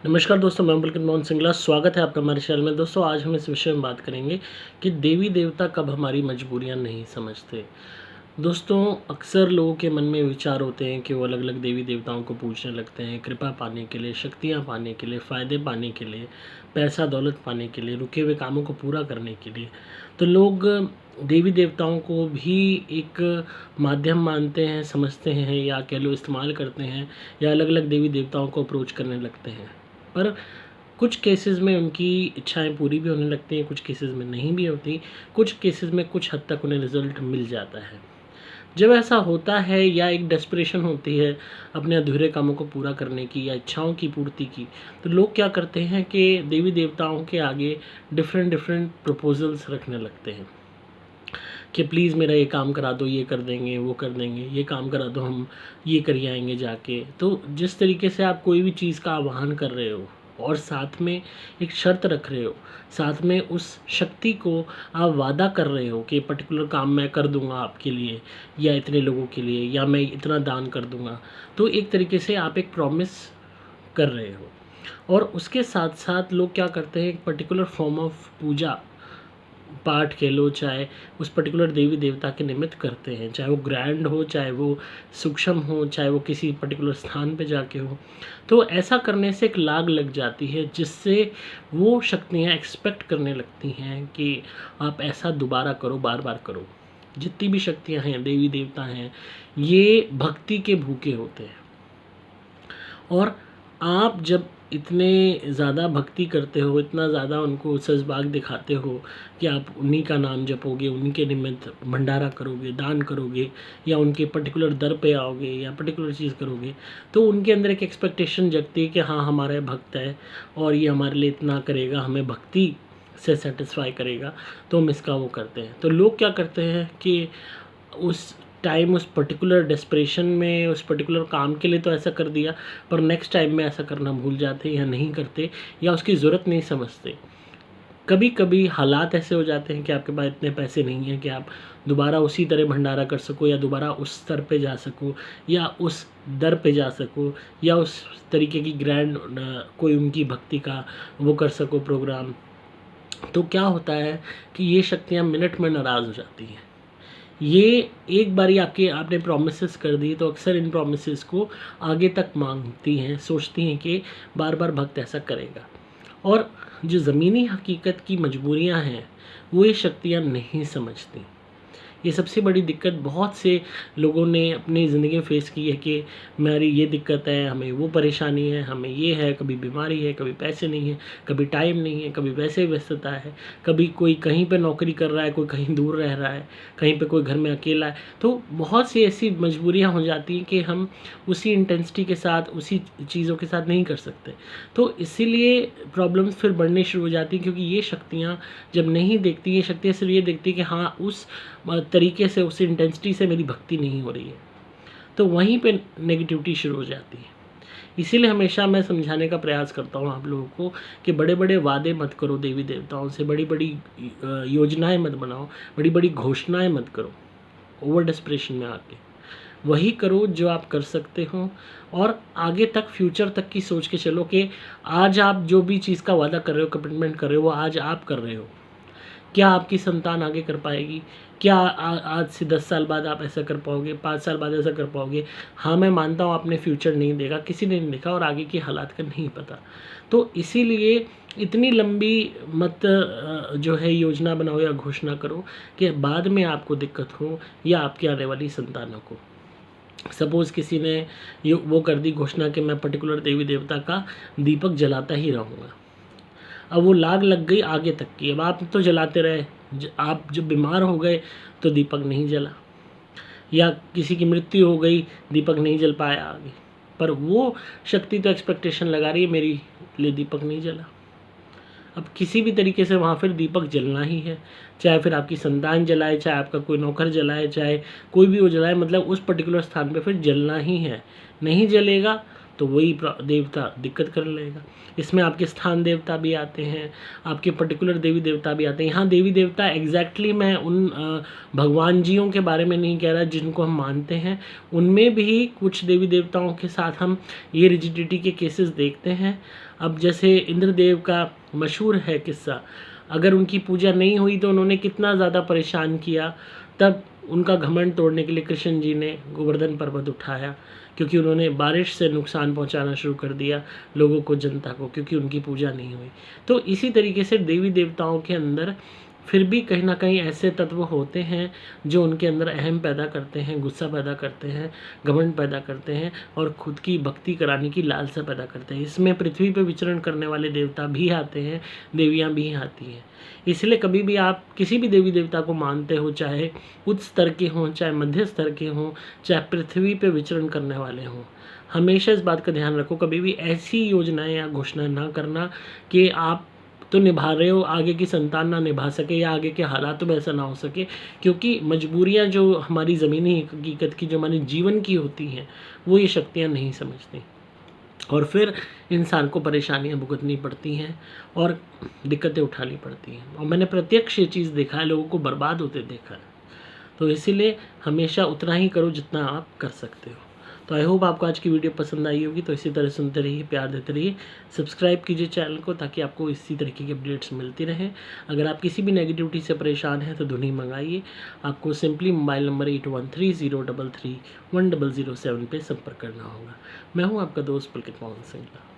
नमस्कार दोस्तों, मैं पुलकित मोहन सिंगला। स्वागत है आपका हमारे चैनल में। दोस्तों, आज हम इस विषय में बात करेंगे कि देवी देवता कब हमारी मजबूरियां नहीं समझते। दोस्तों, अक्सर लोगों के मन में विचार होते हैं कि वो अलग अलग देवी देवताओं को पूजने लगते हैं, कृपा पाने के लिए, शक्तियाँ पाने के लिए, फ़ायदे पाने के लिए, पैसा दौलत पाने के लिए, रुके हुए कामों को पूरा करने के लिए। तो लोग देवी देवताओं को भी एक माध्यम मानते हैं, समझते हैं, या कह लो इस्तेमाल करते हैं, या अलग अलग देवी देवताओं को अप्रोच करने लगते हैं। पर कुछ केसेस में उनकी इच्छाएं पूरी भी होने लगती हैं, कुछ केसेस में नहीं भी होती। कुछ केसेस में कुछ हद तक उन्हें रिजल्ट मिल जाता है। जब ऐसा होता है या एक डेस्परेशन होती है अपने अधूरे कामों को पूरा करने की या इच्छाओं की पूर्ति की, तो लोग क्या करते हैं कि देवी देवताओं के आगे डिफरेंट डिफरेंट प्रपोजल्स रखने लगते हैं कि प्लीज़ मेरा ये काम करा दो, ये कर देंगे, वो कर देंगे, ये काम करा दो, हम ये कर आएंगे जाके। तो जिस तरीके से आप कोई भी चीज़ का आह्वान कर रहे हो और साथ में एक शर्त रख रहे हो, साथ में उस शक्ति को आप वादा कर रहे हो कि पर्टिकुलर काम मैं कर दूंगा आपके लिए, या इतने लोगों के लिए, या मैं इतना दान कर दूंगा, तो एक तरीके से आप एक प्रॉमिस कर रहे हो। और उसके साथ साथ लोग क्या करते हैं, एक पर्टिकुलर फॉर्म ऑफ पूजा पाठ कह लो, चाहे उस पर्टिकुलर देवी देवता के निमित्त करते हैं, चाहे वो ग्रैंड हो, चाहे वो सूक्ष्म हो, चाहे वो किसी पर्टिकुलर स्थान पे जाके हो। तो ऐसा करने से एक लाग लग जाती है, जिससे वो शक्तियाँ एक्सपेक्ट करने लगती हैं कि आप ऐसा दोबारा करो, बार बार करो। जितनी भी शक्तियाँ हैं, देवी देवता हैं, ये भक्ति के भूखे होते हैं। और आप जब इतने ज़्यादा भक्ति करते हो, इतना ज़्यादा उनको सजबाग दिखाते हो कि आप उन्हीं का नाम जपोगे, उन्हीं के निमित्त भंडारा करोगे, दान करोगे, या उनके पर्टिकुलर दर पे आओगे, या पर्टिकुलर चीज़ करोगे, तो उनके अंदर एक एक्सपेक्टेशन जगती है कि हाँ, हमारा ये भक्त है और ये हमारे लिए इतना करेगा, हमें भक्ति से सेटिस्फाई करेगा, तो हम इसका वो करते हैं। तो लोग क्या करते हैं कि उस टाइम, उस पर्टिकुलर डेस्परेशन में, उस पर्टिकुलर काम के लिए तो ऐसा कर दिया, पर नेक्स्ट टाइम में ऐसा करना भूल जाते या नहीं करते, या उसकी ज़रूरत नहीं समझते। कभी कभी हालात ऐसे हो जाते हैं कि आपके पास इतने पैसे नहीं हैं कि आप दोबारा उसी तरह भंडारा कर सको, या दोबारा उस स्तर पे जा सको, या उस दर पे जा सको, या उस तरीके की ग्रैंड कोई उनकी भक्ति का वो कर सको प्रोग्राम। तो क्या होता है कि ये शक्तियाँ मिनट में नाराज़ हो जाती हैं। ये एक बारी आपने प्रोमिसेस कर दी, तो अक्सर इन प्रोमिसेस को आगे तक मांगती हैं, सोचती हैं कि बार बार भक्त ऐसा करेगा। और जो ज़मीनी हकीकत की मजबूरियां हैं, वो ये शक्तियां नहीं समझती। ये सबसे बड़ी दिक्कत बहुत से लोगों ने अपनी ज़िंदगी में फ़ेस की है कि मेरी ये दिक्कत है, हमें वो परेशानी है, हमें ये है, कभी बीमारी है, कभी पैसे नहीं है, कभी टाइम नहीं है, कभी वैसे व्यस्तता है, कभी कोई कहीं पे नौकरी कर रहा है, कोई कहीं दूर रह रहा है, कहीं पे कोई घर में अकेला है। तो बहुत सी ऐसी मजबूरियाँ हो जाती हैं कि हम उसी इंटेंसिटी के साथ, उसी चीज़ों के साथ नहीं कर सकते। तो इसीलिए प्रॉब्लम्स फिर बढ़नी शुरू हो जाती हैं, क्योंकि ये शक्तियाँ जब नहीं देखती, ये शक्तियाँ सिर्फ ये देखती कि हाँ, उस तरीके से, उस इंटेंसिटी से मेरी भक्ति नहीं हो रही है, तो वहीं पे नेगेटिविटी शुरू हो जाती है। इसीलिए हमेशा मैं समझाने का प्रयास करता हूँ आप लोगों को कि बड़े बड़े वादे मत करो देवी देवताओं से, बड़ी बड़ी योजनाएं मत बनाओ, बड़ी बड़ी घोषणाएं मत करो ओवर डेस्परेशन में आके। वही करो जो आप कर सकते हो, और आगे तक, फ्यूचर तक की सोच के चलो कि आज आप जो भी चीज़ का वादा कर रहे हो, कमिटमेंट कर रहे हो, वो आज आप कर रहे हो। क्या आपकी संतान आगे कर पाएगी? क्या आज से 10 साल बाद आप ऐसा कर पाओगे, 5 साल बाद ऐसा कर पाओगे? हाँ, मैं मानता हूँ आपने फ्यूचर नहीं देखा, किसी ने नहीं देखा, और आगे की हालात का नहीं पता। तो इसीलिए इतनी लंबी मत जो है योजना बनाओ या घोषणा करो कि बाद में आपको दिक्कत हो, या आपकी आने वाली संतानों को। सपोज़ किसी ने ये वो कर दी घोषणा कि मैं पर्टिकुलर देवी देवता का दीपक जलाता ही रहूँगा। अब वो लाग लग गई आगे तक की, अब आप तो जलाते रहे, आप जब बीमार हो गए तो दीपक नहीं जला, या किसी की मृत्यु हो गई, दीपक नहीं जल पाया आगे। पर वो शक्ति तो एक्सपेक्टेशन लगा रही है, मेरी लिए दीपक नहीं जला। अब किसी भी तरीके से वहाँ फिर दीपक जलना ही है, चाहे फिर आपकी संतान जलाए, चाहे आपका कोई नौकर जलाए, चाहे कोई भी वो जलाए, मतलब उस पर्टिकुलर स्थान पे फिर जलना ही है। नहीं जलेगा तो वही देवता दिक्कत कर लेगा। इसमें आपके स्थान देवता भी आते हैं, आपके पर्टिकुलर देवी देवता भी आते हैं। यहाँ देवी देवता एग्जैक्टली मैं उन भगवान जियों के बारे में नहीं कह रहा जिनको हम मानते हैं, उनमें भी कुछ देवी देवताओं के साथ हम ये रिजिडिटी के केसेस देखते हैं। अब जैसे इंद्रदेव का मशहूर है किस्सा, अगर उनकी पूजा नहीं हुई तो उन्होंने कितना ज़्यादा परेशान किया, तब उनका घमंड तोड़ने के लिए कृष्ण जी ने गोवर्धन पर्वत उठाया, क्योंकि उन्होंने बारिश से नुकसान पहुंचाना शुरू कर दिया लोगों को, जनता को, क्योंकि उनकी पूजा नहीं हुई। तो इसी तरीके से देवी देवताओं के अंदर फिर भी कहीं ना कहीं ऐसे तत्व होते हैं जो उनके अंदर अहम पैदा करते हैं, गुस्सा पैदा करते हैं, घमंड पैदा करते हैं और खुद की भक्ति कराने की लालसा पैदा करते हैं। इसमें पृथ्वी पर विचरण करने वाले देवता भी आते हैं, देवियाँ भी आती हैं। इसलिए कभी भी आप किसी भी देवी देवता को मानते हो, चाहे उच्च स्तर के हों, चाहे मध्य स्तर के हों, चाहे पृथ्वी पे विचरण करने वाले हों, हमेशा इस बात का ध्यान रखो, कभी भी ऐसी योजनाएं या घोषणा ना करना कि आप तो निभा रहे हो, आगे की संतान ना निभा सके या आगे के हालात में ऐसा ना हो सके, क्योंकि मजबूरियां जो हमारी ज़मीनी हकीकत की, जो हमारे जीवन की होती हैं, वो ये शक्तियाँ नहीं समझती और फिर इंसान को परेशानियां भुगतनी पड़ती हैं और दिक्कतें उठानी पड़ती हैं। और मैंने प्रत्यक्ष ये चीज़ देखा है, लोगों को बर्बाद होते देखा है। तो इसीलिए हमेशा उतना ही करो जितना आप कर सकते हो। तो आई होप आपको आज की वीडियो पसंद आई होगी। तो इसी तरह सुनते रहिए, प्यार देते रहिए, सब्सक्राइब कीजिए चैनल को ताकि आपको इसी तरीके की अपडेट्स मिलती रहें। अगर आप किसी भी नेगेटिविटी से परेशान हैं तो ध्वनि मंगाइए। आपको सिंपली मोबाइल नंबर 8130331007 पे संपर्क करना होगा। मैं हूँ आपका दोस्त पुलकित मोहन सिंगला।